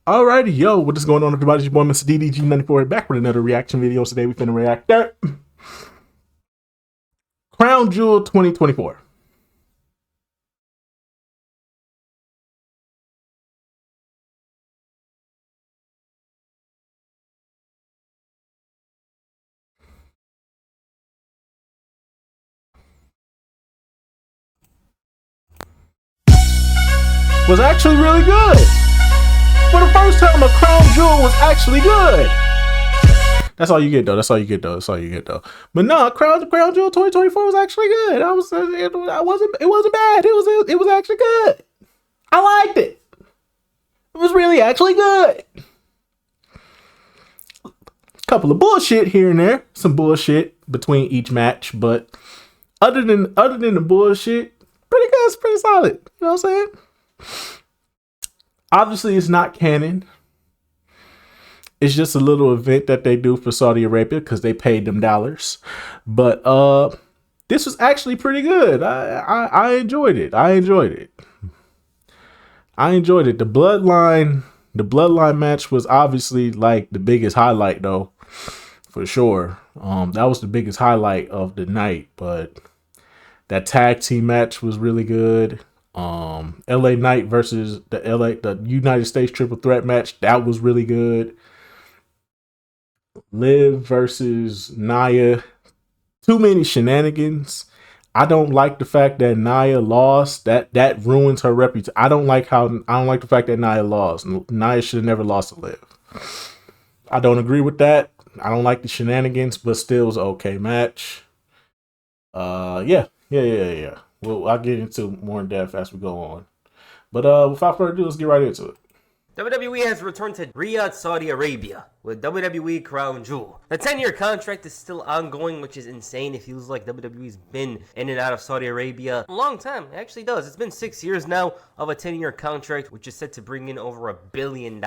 Alrighty, yo, what is going on, everybody? It's your boy, Mr. DDG94, back with another reaction video. Today we finna react to Crown Jewel 2024. Was actually really good. For the first time, a Crown Jewel was actually good. That's all you get though. That's all you get though. That's all you get though. But no, Crown Jewel 2024 was actually good. It wasn't bad. It was actually good. I liked it. It was really actually good. Couple of bullshit here and there. Some bullshit between each match, but other than the bullshit, pretty good. It's pretty solid. You know what I'm saying? Obviously, it's not canon. It's just a little event that they do for Saudi Arabia because they paid them dollars. But this was actually pretty good. I enjoyed it. I enjoyed it. The bloodline match was obviously like the biggest highlight though, for sure. That was the biggest highlight of the night. But that tag team match was really good. LA Knight versus the United States Triple Threat match, that was really good. Liv versus Nia, too many shenanigans. I don't like the fact that Nia lost. That ruins her reputation. I don't like the fact that Nia lost. Nia should have never lost to Liv. I don't agree with that. I don't like the shenanigans, but still it was an okay match. Yeah. Well, I'll get into more in depth as we go on. But without further ado, let's get right into it. WWE has returned to Riyadh, Saudi Arabia with WWE Crown Jewel. The 10-year contract is still ongoing, which is insane. It feels like WWE's been in and out of Saudi Arabia a long time. It actually does. It's been 6 years now of a 10-year contract, which is set to bring in over $1 billion,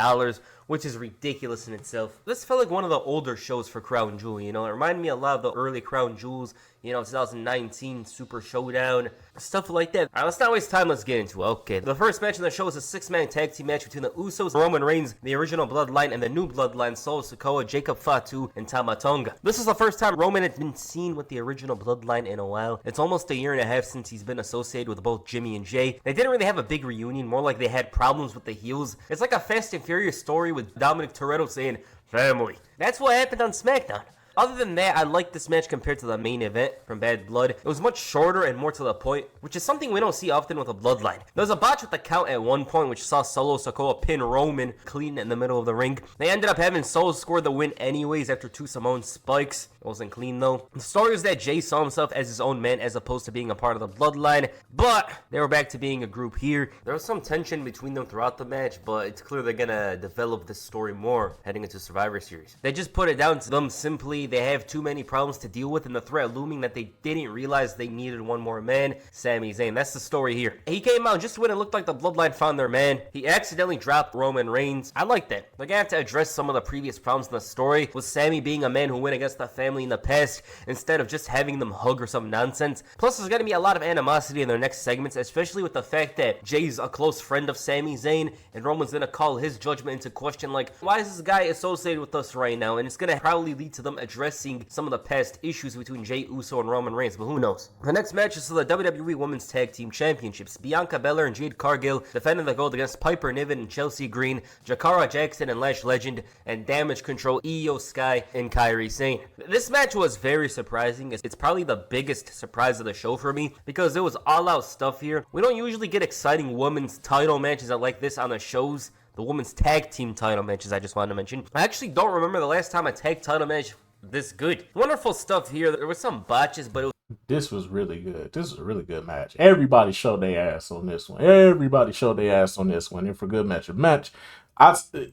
which is ridiculous in itself. This felt like one of the older shows for Crown Jewel, you know? It reminded me a lot of the early Crown Jewels, you know, 2019 Super Showdown, stuff like that. All right, let's not waste time. Let's get into it. Okay, the first match on the show is a 6-man tag team match between the Usos, Roman Reigns, the original Bloodline, and the new Bloodline, Solo Sikoa, Jacob Fatu, and Tama Tonga. This is the first time Roman had been seen with the original Bloodline in a while. It's almost a year and a half since he's been associated with both Jimmy and Jay. They didn't really have a big reunion, more like they had problems with the heels. It's like a Fast and Furious story with Dominic Toretto saying, "Family." That's what happened on SmackDown. Other than that, I like this match compared to the main event from Bad Blood. It was much shorter and more to the point, which is something we don't see often with a Bloodline. There was a botch with the count at one point, which saw Solo Sikoa pin Roman clean in the middle of the ring. They ended up having Solo score the win anyways after 2 Samoan spikes. It wasn't clean though. The story is that Jay saw himself as his own man as opposed to being a part of the Bloodline, but they were back to being a group here. There was some tension between them throughout the match, but it's clear they're gonna develop this story more heading into Survivor Series. They just put it down to them simply, they have too many problems to deal with, and the threat looming that they didn't realize they needed one more man, Sami Zayn. That's the story here. He came out just when it looked like the Bloodline found their man. He accidentally dropped Roman Reigns. I like that. They're gonna have to address some of the previous problems in the story, with Sami being a man who went against the family in the past instead of just having them hug or some nonsense. Plus, there's gonna be a lot of animosity in their next segments, especially with the fact that Jay's a close friend of Sami Zayn, and Roman's gonna call his judgment into question, like, why is this guy associated with us right now? And it's gonna probably lead to them addressing some of the past issues between Jey Uso and Roman Reigns, but who knows. The next match is for the WWE Women's Tag Team Championships. Bianca Belair and Jade Cargill defending the gold against Piper Niven and Chelsea Green, Jakara Jackson and Lash Legend, and Damage Control, Io Sky and Kairi Sane. This match was very surprising. It's probably the biggest surprise of the show for me because it was all-out stuff here. We don't usually get exciting women's title matches like this on the shows. The women's tag team title matches, I just wanted to mention. I actually don't remember the last time a tag title match this good. Wonderful stuff here. There were some botches, but This was really good. This was a really good match. Everybody showed their ass on this one. Everybody showed their ass on this one. And for good match,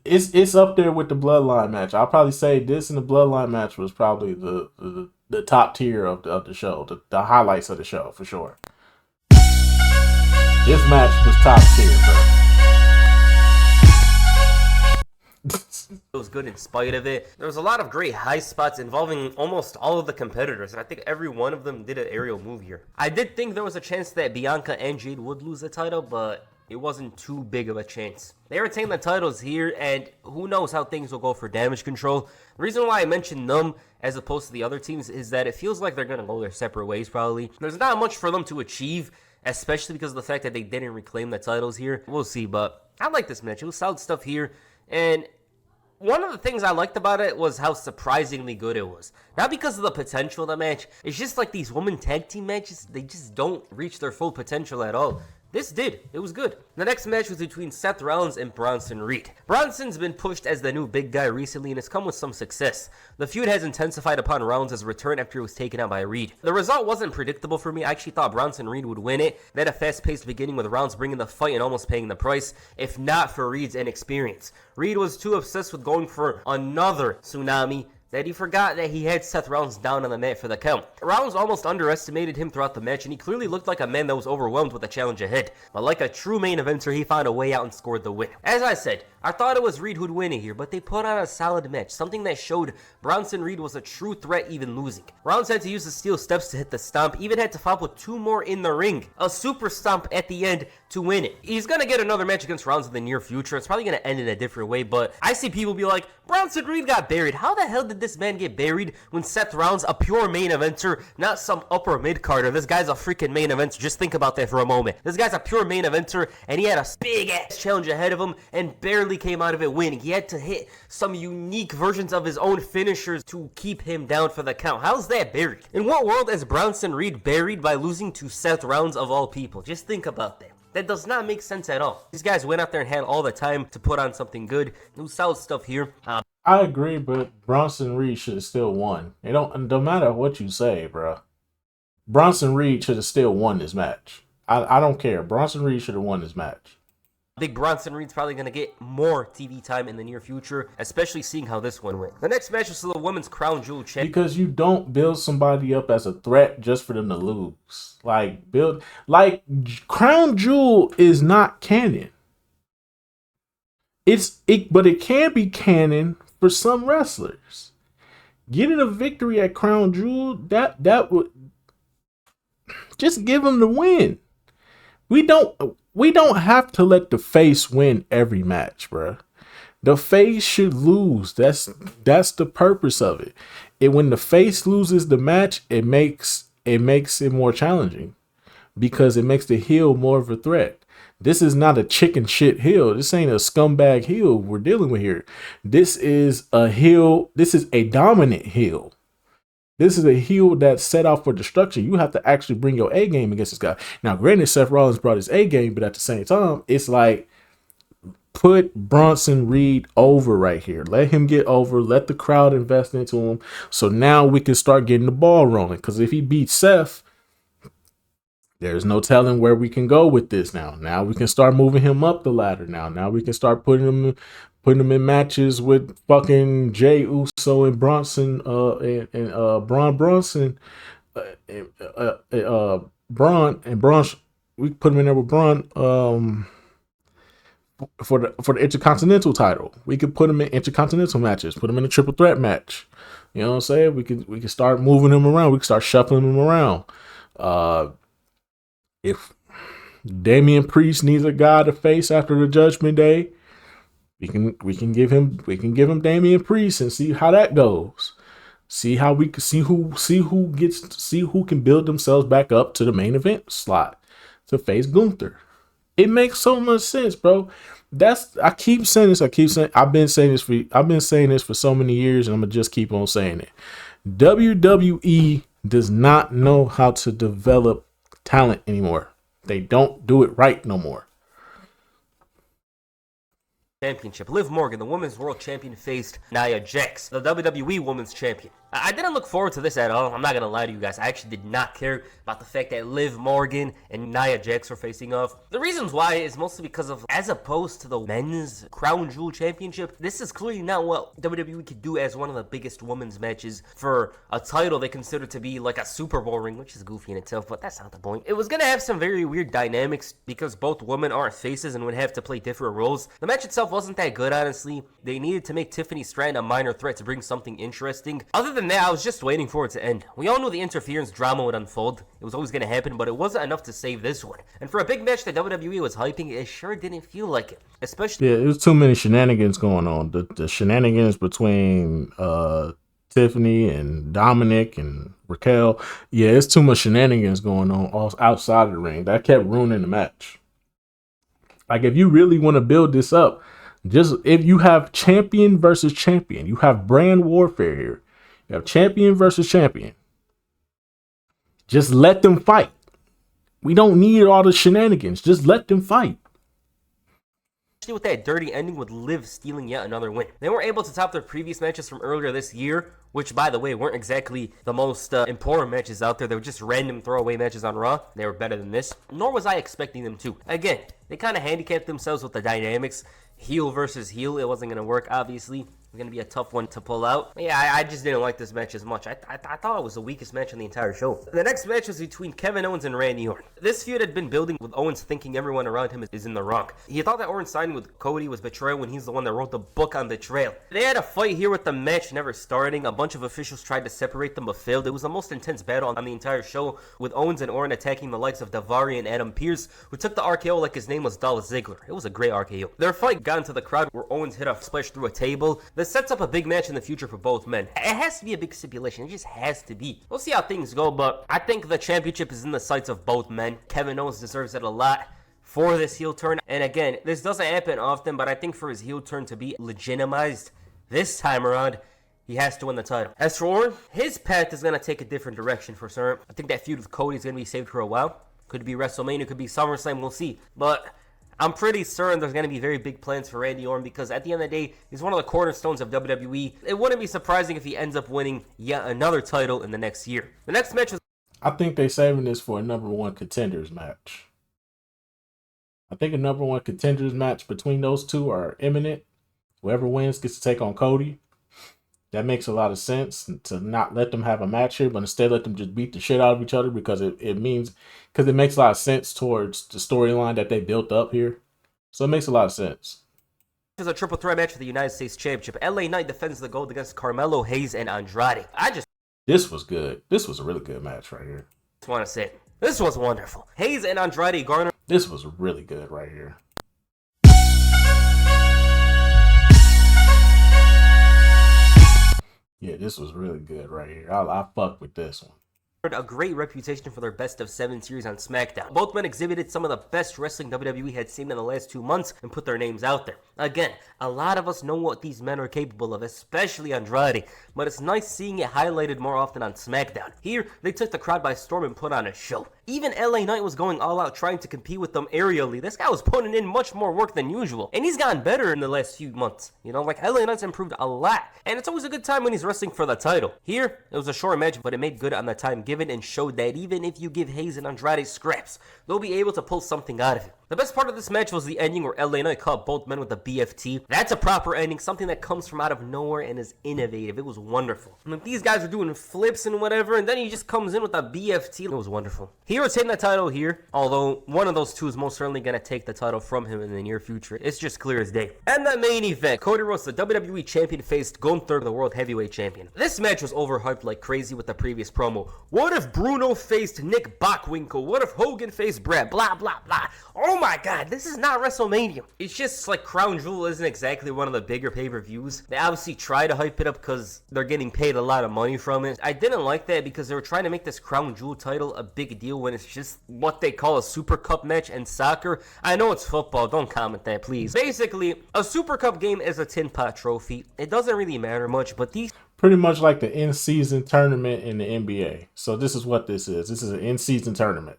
it's up there with the Bloodline match. I'll probably say this and the Bloodline match was probably the top tier of the show, the highlights of the show for sure. This match was top tier, bro. It was good in spite of it. There was a lot of great high spots involving almost all of the competitors, and I think every one of them did an aerial move here. I did think there was a chance that Bianca and Jade would lose the title, but it wasn't too big of a chance. They retain the titles here, and who knows how things will go for Damage Control. The reason why I mentioned them as opposed to the other teams is that it feels like they're going to go their separate ways probably. There's not much for them to achieve, especially because of the fact that they didn't reclaim the titles here. We'll see, but I like this match. It was solid stuff here, and one of the things I liked about it was how surprisingly good it was. Not because of the potential of the match. It's just like these women tag team matches, they just don't reach their full potential at all. This did. It was good. The next match was between Seth Rollins and Bronson Reed. Bronson's been pushed as the new big guy recently, and it's come with some success. The feud has intensified upon Rollins' return after he was taken out by Reed. The result wasn't predictable for me. I actually thought Bronson Reed would win it. They had a fast-paced beginning with Rollins bringing the fight and almost paying the price, if not for Reed's inexperience. Reed was too obsessed with going for another tsunami that he forgot that he had Seth Rollins down on the mat for the count. Rollins almost underestimated him throughout the match, and he clearly looked like a man that was overwhelmed with the challenge ahead. But like a true main eventer, he found a way out and scored the win. As I said, I thought it was Reed who'd win it here, but they put on a solid match, something that showed Bronson Reed was a true threat even losing. Rollins had to use the steel steps to hit the stomp, even had to follow up with 2 more in the ring. A super stomp at the end to win it. He's going to get another match against Rollins in the near future. It's probably going to end in a different way, but I see people be like, Bronson Reed got buried. How the hell did this man get buried when Seth Rollins, a pure main eventer, not some upper mid-carder? This guy's a freaking main eventer. Just think about that for a moment. This guy's a pure main eventer, and he had a big-ass challenge ahead of him and barely came out of it winning. He had to hit some unique versions of his own finishers to keep him down for the count. How's that buried? In what world is Bronson Reed buried by losing to Seth Rollins of all people? Just think about that. That does not make sense at all. These guys went out there and had all the time to put on something good. New solid stuff here. I agree, but Bronson Reed should have still won. It don't matter what you say, bro. Bronson Reed should have still won this match. I don't care. Bronson Reed should have won this match. I think Bronson Reed's probably going to get more TV time in the near future, especially seeing how this one went. The next match was the Women's Crown Jewel Championship. Because you don't build somebody up as a threat just for them to lose. Crown Jewel is not canon. But it can be canon for some wrestlers. Getting a victory at Crown Jewel, that would just give them the win. We don't have to let the face win every match, bro. The face should lose. That's the purpose of it. When the face loses the match, it makes it more challenging because it makes the heel more of a threat. This is not a chicken shit heel. This ain't a scumbag heel we're dealing with here. This is a heel. This is a dominant heel. This is a heel that's set out for destruction. You have to actually bring your A game against this guy. Now, granted, Seth Rollins brought his A game, but at the same time, it's like, put Bronson Reed over right here. Let him get over. Let the crowd invest into him. So now we can start getting the ball rolling. Because if he beats Seth, there's no telling where we can go with this now. Now we can start moving him up the ladder now. Now we can start putting him in matches with fucking Jey Uso and Bronson Braun Bronson Braun and Braun. We put him in there with Braun for the Intercontinental title. We could put him in Intercontinental matches. Put him in a triple threat match. You know what I'm saying? We could start moving him around. We can start shuffling him around. If Damian Priest needs a guy to face after the Judgment Day, we can give him Damian Priest and see how that goes. See how we can see who can build themselves back up to the main event slot to face Gunther. It makes so much sense, bro. I've been saying this for so many years, and I'm gonna just keep on saying it. WWE does not know how to develop talent anymore. They don't do it right no more. Championship. Liv Morgan, the Women's World Champion, faced Nia Jax, the WWE Women's Champion. I didn't look forward to this at all. I'm not going to lie to you guys. I actually did not care about the fact that Liv Morgan and Nia Jax were facing off. The reasons why is mostly because of, as opposed to the Men's Crown Jewel Championship, this is clearly not what WWE could do as one of the biggest women's matches for a title they consider to be like a Super Bowl ring, which is goofy in itself, but that's not the point. It was going to have some very weird dynamics because both women are faces and would have to play different roles. The match itself wasn't that good, honestly. They needed to make Tiffany Stratton a minor threat to bring something interesting. Other than than that, I was just waiting for it to end. We all knew the interference drama would unfold. It was always going to happen, but it wasn't enough to save this one. And for a big match that WWE was hyping, it sure didn't feel like it. Especially... Yeah, there's too many shenanigans going on. The shenanigans between Tiffany and Dominic and Raquel. Yeah, it's too much shenanigans going on outside of the ring. That kept ruining the match. Like, if you really want to build this up, just if you have champion versus champion, you have brand warfare here. You have champion versus champion. Just let them fight. We don't need all the shenanigans. Just let them fight. With that dirty ending with Liv stealing yet another win. They weren't able to top their previous matches from earlier this year, which, by the way, weren't exactly the most important matches out there. They were just random throwaway matches on Raw. They were better than this, nor was I expecting them to. Again, they kind of handicapped themselves with the dynamics. Heel versus heel, it wasn't going to work, obviously. It was going to be a tough one to pull out. Yeah, I just didn't like this match as much. I thought it was the weakest match on the entire show. The next match was between Kevin Owens and Randy Orton. This feud had been building with Owens thinking everyone around him is in the wrong. He thought that Orton's signing with Cody was betrayal when he's the one that wrote the book on betrayal. They had a fight here with the match never starting. A bunch of officials tried to separate them but failed. It was the most intense battle on the entire show, with Owens and Orton attacking the likes of Daivari and Adam Pearce, who took the RKO like his name was Dolph Ziggler. It was a great RKO. Their fight got into the crowd where Owens hit a splash through a table. This sets up a big match in the future for both men. It has to be a big stipulation. It just has to be. We'll see how things go, but I think the championship is in the sights of both men. Kevin Owens deserves it a lot for this heel turn. And again, this doesn't happen often, but I think for his heel turn to be legitimized this time around, he has to win the title. As for Orton, his path is going to take a different direction for certain. I think that feud with Cody is going to be saved for a while. Could be WrestleMania, could be SummerSlam, we'll see. But I'm pretty certain there's going to be very big plans for Randy Orton, because at the end of the day, he's one of the cornerstones of WWE. It wouldn't be surprising if he ends up winning yet another title in the next year. The next match was... I think they're saving this for a number one contenders match. I think a number one contenders match between those two are imminent. Whoever wins gets to take on Cody. That makes a lot of sense, to not let them have a match here, but instead let them just beat the shit out of each other, because it makes a lot of sense towards the storyline that they built up here. So it makes a lot of sense. This is a triple threat match for the United States Championship. LA Knight defends the gold against Carmelo Hayes and Andrade. This was good. This was a really good match right here. Just want to say, this was wonderful. Hayes and Andrade garnered... This was really good right here. Yeah, this was really good right here. I fuck with this one. A great reputation for their best of 7 series on SmackDown. Both men exhibited some of the best wrestling WWE had seen in the last 2 months and put their names out there. Again, a lot of us know what these men are capable of, especially Andrade, but it's nice seeing it highlighted more often on SmackDown. Here, they took the crowd by storm and put on a show. Even LA Knight was going all out trying to compete with them aerially. This guy was putting in much more work than usual, and he's gotten better in the last few months. You know, like, LA Knight's improved a lot, and it's always a good time when he's wrestling for the title. Here, it was a short match, but it made good on the time given and showed that even if you give Hayes and Andrade scraps, they'll be able to pull something out of it. The best part of this match was the ending where LA Knight caught both men with the BFT. That's a proper ending, something that comes from out of nowhere and is innovative. It was wonderful. I mean, these guys are doing flips and whatever, and then he just comes in with a BFT. It was wonderful. He retained the title here, although one of those two is most certainly going to take the title from him in the near future. It's just clear as day. And the main event, Cody Rhodes, the WWE Champion, faced Gunther, the World Heavyweight Champion. This match was overhyped like crazy with the previous promo. What if Bruno faced Nick Bockwinkel? What if Hogan faced Brad? Blah, blah, blah. Oh my god, this is not WrestleMania. It's just like Crown Jewel isn't exactly one of the bigger pay-per-views. They obviously try to hype it up because they're getting paid a lot of money from it. I didn't like that because they were trying to make this Crown Jewel title a big deal when it's just what they call a Super Cup match in soccer. I know it's football, don't comment that, please. Basically, a Super Cup game is a tin pot trophy. It doesn't really matter much, but these... Pretty much like the in-season tournament in the NBA. So this is what this is. This is an in-season tournament.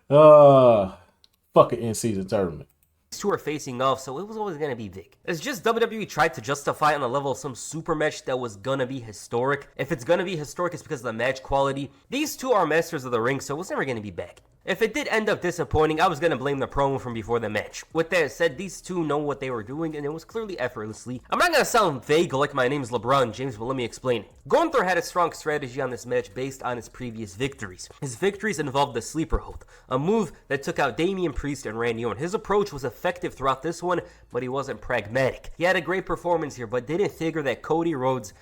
Fuck an in-season tournament. These two are facing off, so it was always going to be big. It's just WWE tried to justify it on the level of some super match that was going to be historic. If it's going to be historic, it's because of the match quality. These two are masters of the ring, so it was never going to be bad. If it did end up disappointing, I was going to blame the promo from before the match. With that said, these two know what they were doing, and it was clearly effortlessly. I'm not going to sound vague like my name's LeBron James, but let me explain. Gunther had a strong strategy on this match based on his previous victories. His victories involved the sleeper hold, a move that took out Damian Priest and Randy Orton. His approach was effective throughout this one, but he wasn't pragmatic. He had a great performance here, but didn't figure that Cody Rhodes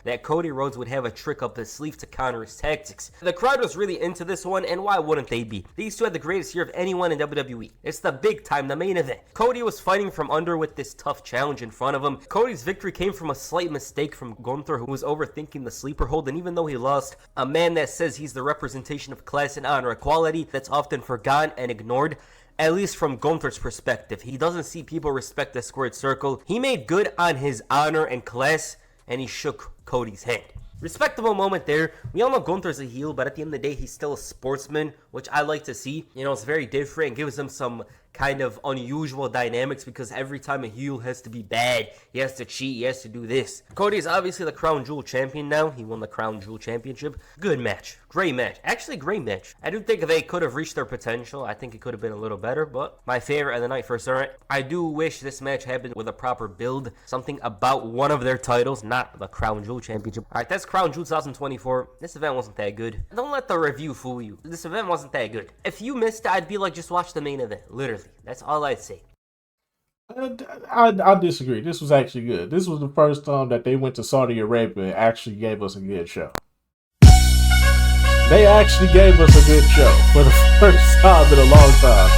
would have a trick up his sleeve to counter his tactics. The crowd was really into this one, and why wouldn't they be? These two had the greatest year of anyone in WWE. It's the big time, the main event. Cody was fighting from under with this tough challenge in front of him. Cody's victory came from a slight mistake from Gunther, who was overthinking the sleeper hold, and even though he lost, a man that says he's the representation of class and honor, a quality that's often forgotten and ignored, at least from Gunther's perspective. He doesn't see people respect the squared circle. He made good on his honor and class, and he shook Cody's hand. Respectable moment there. We all know Gunther's a heel, but at the end of the day, he's still a sportsman, which I like to see. You know, it's very different. It gives him some kind of unusual dynamics because every time a heel has to be bad, he has to cheat, he has to do this. Cody is obviously the Crown Jewel champion now. He won the Crown Jewel championship. Good match. Great match. Actually, great match. I do think they could have reached their potential. I think it could have been a little better, but my favorite of the night for certain. I do wish this match happened with a proper build. Something about one of their titles, not the Crown Jewel championship. Alright, that's Crown Jewel 2024. This event wasn't that good. Don't let the review fool you. This event wasn't that good. If you missed it, I'd be like, just watch the main event. Literally. That's all I'd say. I disagree. This was actually good. This was the first time that they went to Saudi Arabia and actually gave us a good show. They actually gave us a good show for the first time in a long time.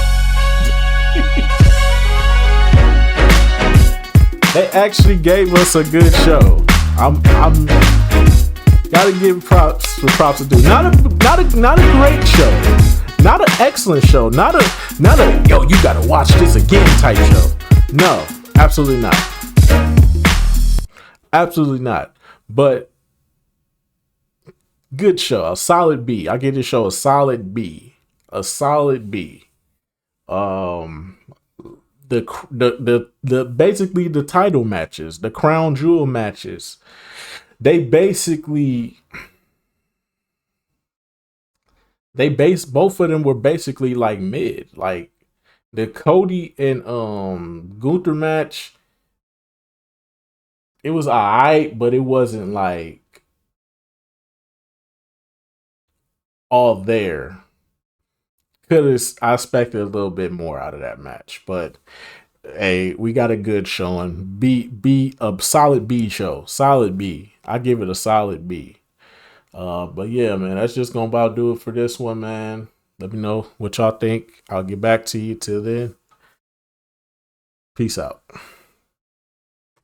They actually gave us a good show. I'm gotta give props for props to do. Not a great show. Not an excellent show. Not a yo, you gotta watch this again type show. No, absolutely not. Absolutely not. But good show. A solid B. I give this show a solid B. A solid B. The basically the title matches, the Crown Jewel matches, both of them were basically like mid. Like the Cody and Gunther match, it was alright, but it wasn't like all there. I expected a little bit more out of that match, but hey, we got a good showing. A solid B show. Solid B. I give it a solid B. But yeah, man, that's just gonna about do it for this one, man. Let me know what y'all think. I'll get back to you. Till then, peace out.